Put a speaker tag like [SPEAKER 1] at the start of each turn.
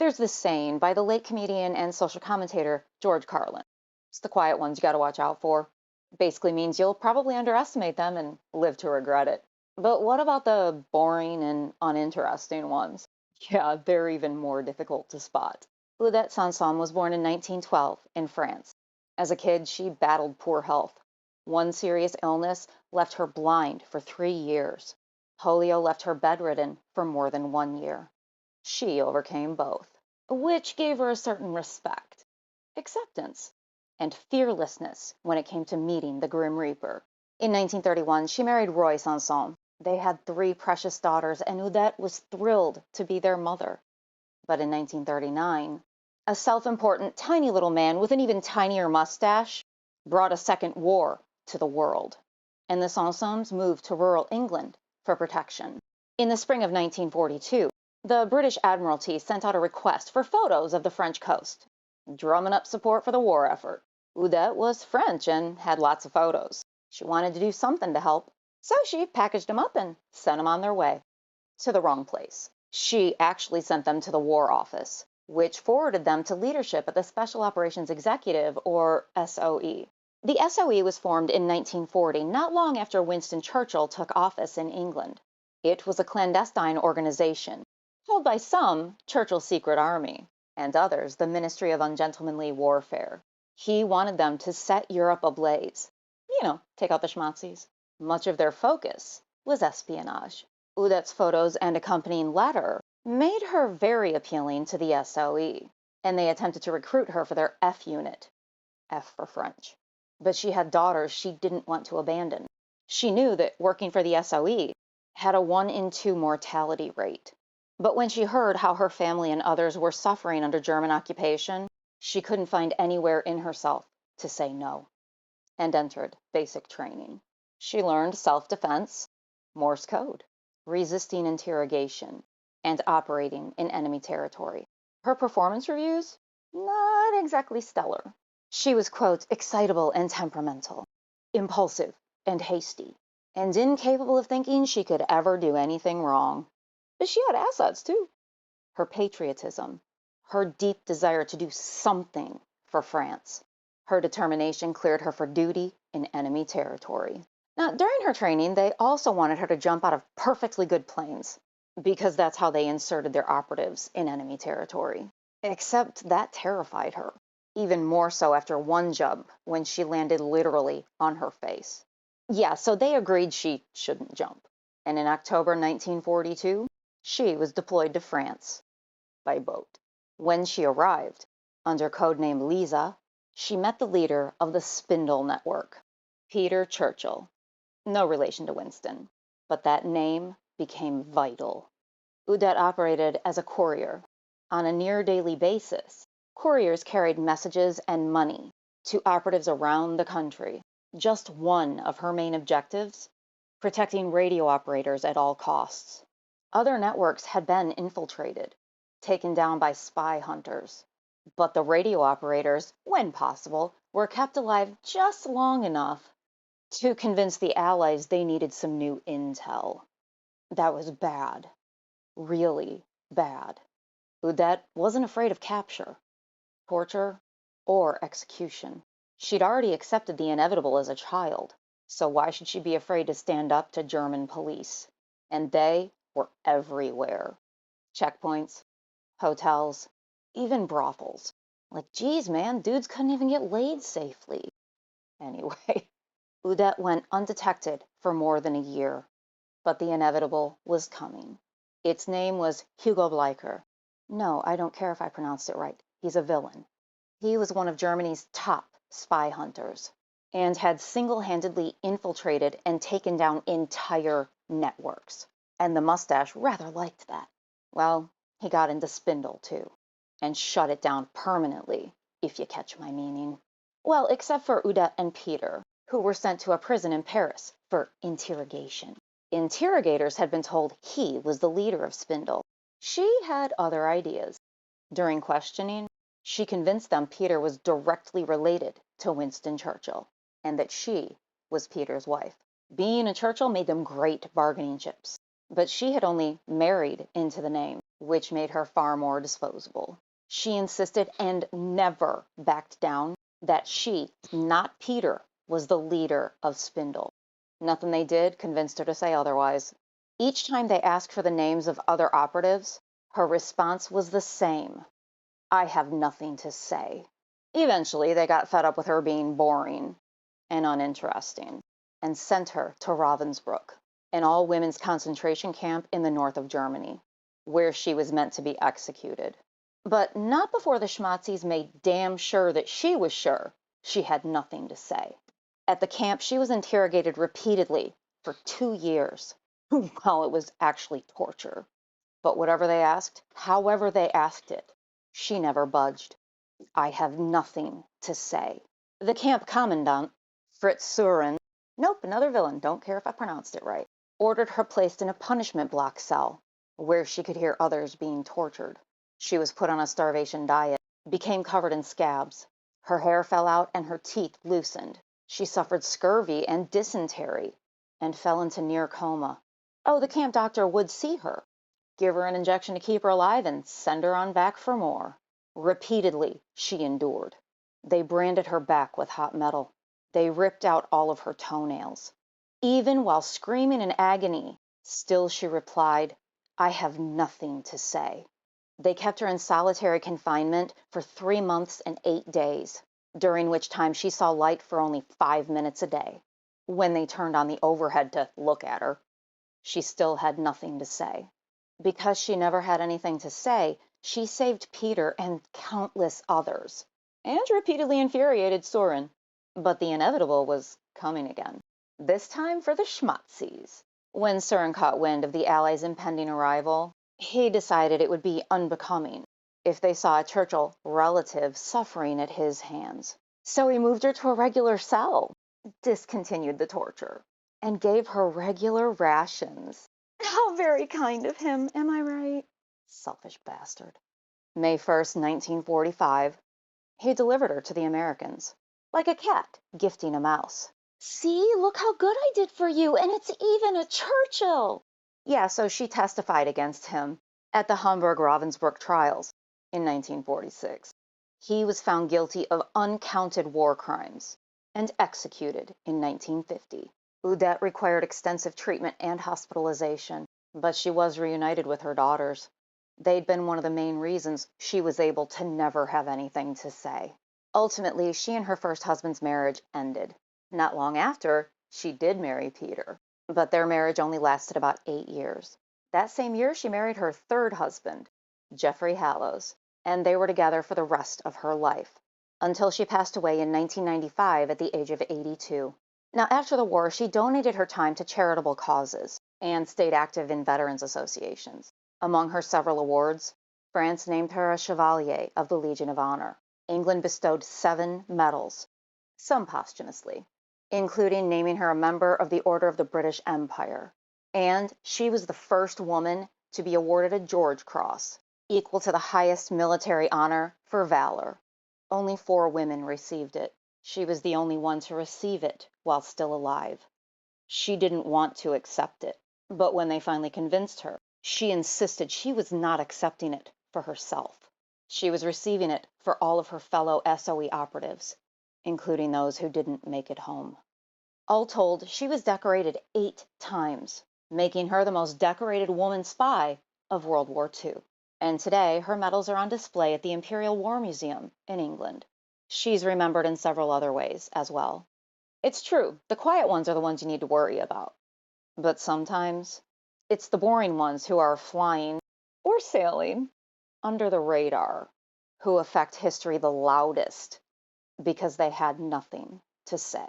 [SPEAKER 1] There's this saying by the late comedian and social commentator George Carlin. It's the quiet ones you got to watch out for. Basically means you'll probably underestimate them and live to regret it. But what about the boring and uninteresting ones? Yeah, they're even more difficult to spot. Odette Sansom was born in 1912 in France. As a kid, she battled poor health. One serious illness left her blind for 3 years. Polio left her bedridden for more than 1 year. She overcame both, which gave her a certain respect, acceptance, and fearlessness when it came to meeting the Grim Reaper. In 1931, she married Roy Sansom. They had 3 precious daughters, and Odette was thrilled to be their mother. But in 1939, a self-important, tiny little man with an even tinier mustache brought a second war to the world, and the Sansoms moved to rural England for protection. In the spring of 1942, the British Admiralty sent out a request for photos of the French coast, drumming up support for the war effort. Odette was French and had lots of photos. She wanted to do something to help, so she packaged them up and sent them on their way. To the wrong place. She actually sent them to the War Office, which forwarded them to leadership at the Special Operations Executive, or SOE. The SOE was formed in 1940, not long after Winston Churchill took office in England. It was a clandestine organization, called by some Churchill's secret army, and others the Ministry of Ungentlemanly Warfare. He wanted them to set Europe ablaze. Take out the schmazzies. Much of their focus was espionage. Odette's photos and accompanying letter made her very appealing to the SOE, and they attempted to recruit her for their F unit, F for French. But she had daughters she didn't want to abandon. She knew that working for the SOE had a 1 in 2 mortality rate. But when she heard how her family and others were suffering under German occupation, she couldn't find anywhere in herself to say no, and entered basic training. She learned self-defense, Morse code, resisting interrogation, and operating in enemy territory. Her performance reviews? Not exactly stellar. She was, quote, excitable and temperamental, impulsive and hasty, and incapable of thinking she could ever do anything wrong. But she had assets, too. Her patriotism, her deep desire to do something for France. Her determination cleared her for duty in enemy territory. Now, during her training, they also wanted her to jump out of perfectly good planes, because that's how they inserted their operatives in enemy territory. Except that terrified her, even more so after one jump when she landed literally on her face. Yeah, so they agreed she shouldn't jump. And in October 1942, she was deployed to France by boat. When she arrived, under codename Lisa, she met the leader of the Spindle Network, Peter Churchill. No relation to Winston, but that name became vital. Odette operated as a courier. On a near-daily basis, couriers carried messages and money to operatives around the country. Just one of her main objectives, protecting radio operators at all costs. Other networks had been infiltrated, taken down by spy hunters. But the radio operators, when possible, were kept alive just long enough to convince the Allies they needed some new intel. That was bad. Really bad. Odette wasn't afraid of capture, torture, or execution. She'd already accepted the inevitable as a child, so why should she be afraid to stand up to German police? And they were everywhere. Checkpoints, hotels, even brothels. Like, geez, man, dudes couldn't even get laid safely. Anyway, Odette went undetected for more than a year, but the inevitable was coming. Its name was Hugo Bleicher. No, I don't care if I pronounced it right. He's a villain. He was one of Germany's top spy hunters and had single-handedly infiltrated and taken down entire networks. And the mustache rather liked that. Well, he got into Spindle, too, and shut it down permanently, if you catch my meaning. Well, except for Odette and Peter, who were sent to a prison in Paris for interrogation. Interrogators had been told he was the leader of Spindle. She had other ideas. During questioning, she convinced them Peter was directly related to Winston Churchill, and that she was Peter's wife. Being a Churchill made them great bargaining chips, but she had only married into the name. which made her far more disposable. She insisted and never backed down that she, not Peter, was the leader of Spindle. Nothing they did convinced her to say otherwise. Each time they asked for the names of other operatives, her response was the same: I have nothing to say. Eventually, they got fed up with her being boring and uninteresting and sent her to Ravensbrück, an all-women's concentration camp in the north of Germany, where she was meant to be executed. But not before the Schmatzis made damn sure that she was sure she had nothing to say. At the camp, she was interrogated repeatedly for 2 years. Well, it was actually torture. But whatever they asked, however they asked it, she never budged. I have nothing to say. The camp commandant, Fritz Surin, nope, another villain, don't care if I pronounced it right, ordered her placed in a punishment block cell where she could hear others being tortured. She was put on a starvation diet, became covered in scabs. Her hair fell out and her teeth loosened. She suffered scurvy and dysentery and fell into near coma. Oh, the camp doctor would see her, give her an injection to keep her alive, and send her on back for more. Repeatedly, she endured. They branded her back with hot metal. They ripped out all of her toenails. Even while screaming in agony, still she replied, I have nothing to say. They kept her in solitary confinement for 3 months and 8 days, during which time she saw light for only 5 minutes a day. When they turned on the overhead to look at her, she still had nothing to say. Because she never had anything to say, she saved Peter and countless others, and repeatedly infuriated Soren. But the inevitable was coming again, this time for the Schmatzis. When Soren caught wind of the Allies' impending arrival, he decided it would be unbecoming if they saw a Churchill relative suffering at his hands. So he moved her to a regular cell, discontinued the torture, and gave her regular rations. How very kind of him, am I right? Selfish bastard. May 1st, 1945, he delivered her to the Americans, like a cat gifting a mouse. See, look how good I did for you, and it's even a Churchill. Yeah, so she testified against him at the Hamburg-Ravensbrück trials in 1946. He was found guilty of uncounted war crimes and executed in 1950. Odette required extensive treatment and hospitalization, but she was reunited with her daughters. They'd been one of the main reasons she was able to never have anything to say. Ultimately, she and her first husband's marriage ended. Not long after, she did marry Peter, but their marriage only lasted about 8 years. That same year, she married her third husband, Geoffrey Hallows, and they were together for the rest of her life, until she passed away in 1995 at the age of 82. Now, after the war, she donated her time to charitable causes and stayed active in veterans associations. Among her several awards, France named her a Chevalier of the Legion of Honor. England bestowed 7 medals, some posthumously, including naming her a member of the Order of the British Empire. And she was the first woman to be awarded a George Cross, equal to the highest military honor for valor. Only 4 women received it. She was the only one to receive it while still alive. She didn't want to accept it, but when they finally convinced her, she insisted she was not accepting it for herself. She was receiving it for all of her fellow SOE operatives, including those who didn't make it home. All told, she was decorated 8 times, making her the most decorated woman spy of World War II. And today, her medals are on display at the Imperial War Museum in England. She's remembered in several other ways as well. It's true, the quiet ones are the ones you need to worry about. But sometimes, it's the boring ones who are flying or sailing under the radar who affect history the loudest because they had nothing to say.